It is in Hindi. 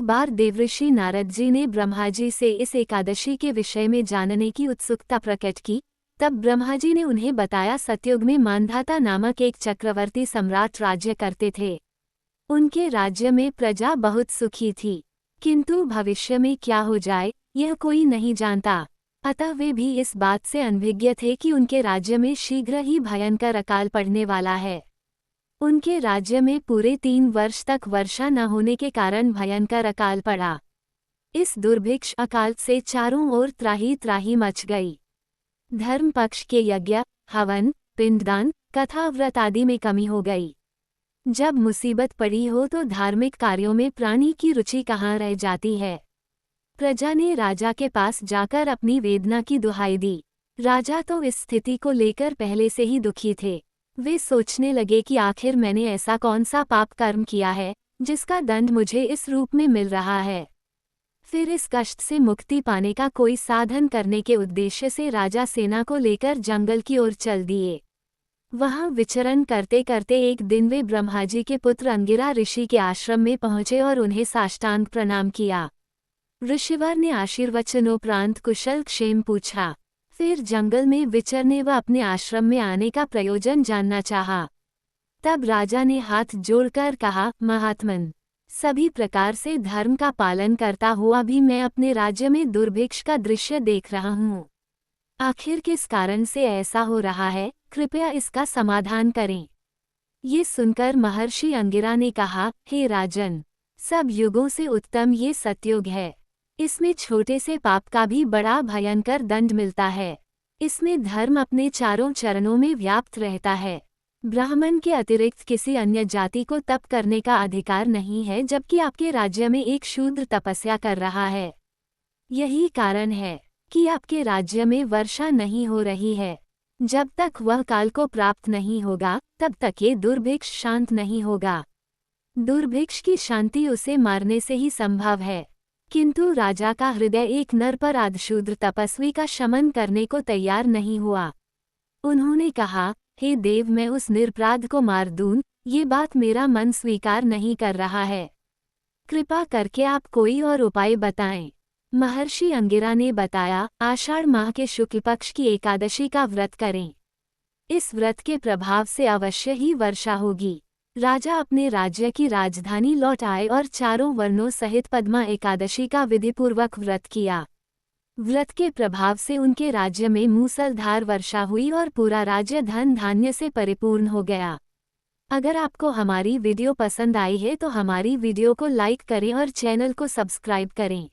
बार देवऋषि नारद जी ने ब्रह्मा जी से इस एकादशी के विषय में जानने की उत्सुकता प्रकट की। तब ब्रह्मा जी ने उन्हें बताया, सतयुग में मानधाता नामक एक चक्रवर्ती सम्राट राज्य करते थे। उनके राज्य में प्रजा बहुत सुखी थी, किंतु भविष्य में क्या हो जाए यह कोई नहीं जानता। अतः वे भी इस बात से अनभिज्ञ थे कि उनके राज्य में शीघ्र ही भयंकर अकाल पड़ने वाला है। उनके राज्य में पूरे 3 वर्ष तक वर्षा न होने के कारण भयंकर अकाल पड़ा। इस दुर्भिक्ष अकाल से चारों ओर त्राही त्राही मच गई। धर्म पक्ष के यज्ञ, हवन, पिंडदान, कथा, व्रत आदि में कमी हो गई। जब मुसीबत पड़ी हो तो धार्मिक कार्यों में प्राणी की रुचि कहाँ रह जाती है। प्रजा ने राजा के पास जाकर अपनी वेदना की दुहाई दी। राजा तो इस स्थिति को लेकर पहले से ही दुखी थे। वे सोचने लगे कि आखिर मैंने ऐसा कौन सा पाप कर्म किया है जिसका दंड मुझे इस रूप में मिल रहा है। फिर इस कष्ट से मुक्ति पाने का कोई साधन करने के उद्देश्य से राजा सेना को लेकर जंगल की ओर चल दिए। वहां विचरण करते करते एक दिन वे ब्रह्मा जी के पुत्र अंगिरा ऋषि के आश्रम में पहुंचे और उन्हें साष्टांग प्रणाम किया। ऋषिवर ने आशीर्वचनोपरांत कुशल क्षेम पूछा। फिर जंगल में विचरने व अपने आश्रम में आने का प्रयोजन जानना चाहा। तब राजा ने हाथ जोड़कर कहा, महात्मन, सभी प्रकार से धर्म का पालन करता हुआ भी मैं अपने राज्य में दुर्भिक्ष का दृश्य देख रहा हूँ। आखिर किस कारण से ऐसा हो रहा है, कृपया इसका समाधान करें। ये सुनकर महर्षि अंगिरा ने कहा, हे राजन, सब युगों से उत्तम ये सतयुग है। इसमें छोटे से पाप का भी बड़ा भयंकर दंड मिलता है। इसमें धर्म अपने चारों चरणों में व्याप्त रहता है। ब्राह्मण के अतिरिक्त किसी अन्य जाति को तप करने का अधिकार नहीं है, जबकि आपके राज्य में एक शूद्र तपस्या कर रहा है। यही कारण है कि आपके राज्य में वर्षा नहीं हो रही है। जब तक वह काल को प्राप्त नहीं होगा तब तक ये दुर्भिक्ष शांत नहीं होगा। दुर्भिक्ष की शांति उसे मारने से ही संभव है, किंतु राजा का हृदय एक नरपराध शूद्र तपस्वी का शमन करने को तैयार नहीं हुआ। उन्होंने कहा, हे देव, मैं उस निरपराध को मार दूं, ये बात मेरा मन स्वीकार नहीं कर रहा है। कृपा करके आप कोई और उपाय बताएं। महर्षि अंगिरा ने बताया, आषाढ़ माह के शुक्ल पक्ष की एकादशी का व्रत करें। इस व्रत के प्रभाव से अवश्य ही वर्षा होगी। राजा अपने राज्य की राजधानी लौट आए और चारों वर्णों सहित पद्मा एकादशी का विधिपूर्वक व्रत किया। व्रत के प्रभाव से उनके राज्य में मूसलधार वर्षा हुई और पूरा राज्य धन धान्य से परिपूर्ण हो गया। अगर आपको हमारी वीडियो पसंद आई है तो हमारी वीडियो को लाइक करें और चैनल को सब्सक्राइब करें।